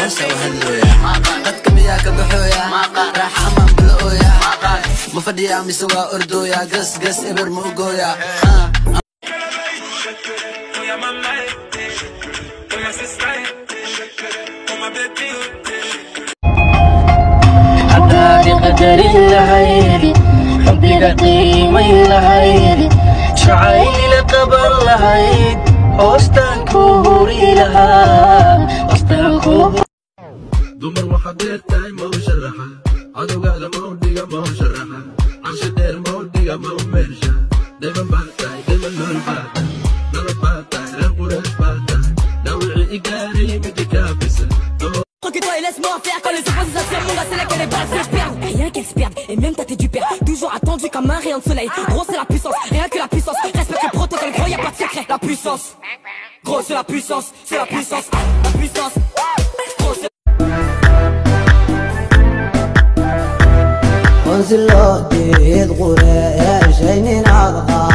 عسى وهلويا قد كم ياك بحويا راح أمان بالقويا مفدي أمي سوا أردويا قس قس إبر موقويا حبابي قدر لهيلي حبي قيمي لهيلي شعيل قبل لهيد هوستان كوري لها هوستان كوري دمر وحدير تاي ما هو شرحة عدو قال ما هو ديقا ما هو شرحة عرش الدير ما هو ديقا ما هو مرشة دايما باتاي دايما نور باتاي نور باتاي رير قريش باتاي نوعي إقاري مدي كابسة Que toi et laisse-moi faire quand les oppositions mon gars c'est là que les balles se perdent. Rien qu'elles se perdent et même t'as du père. Toujours attendu comme un rayon de soleil. Gros c'est la puissance, rien que la puissance. Respecte le protocole, gros y'a pas de secret. La puissance, gros c'est la puissance, c'est la puissance, la puissance. Gros c'est وانزل له ديد غوري جاينين عضغا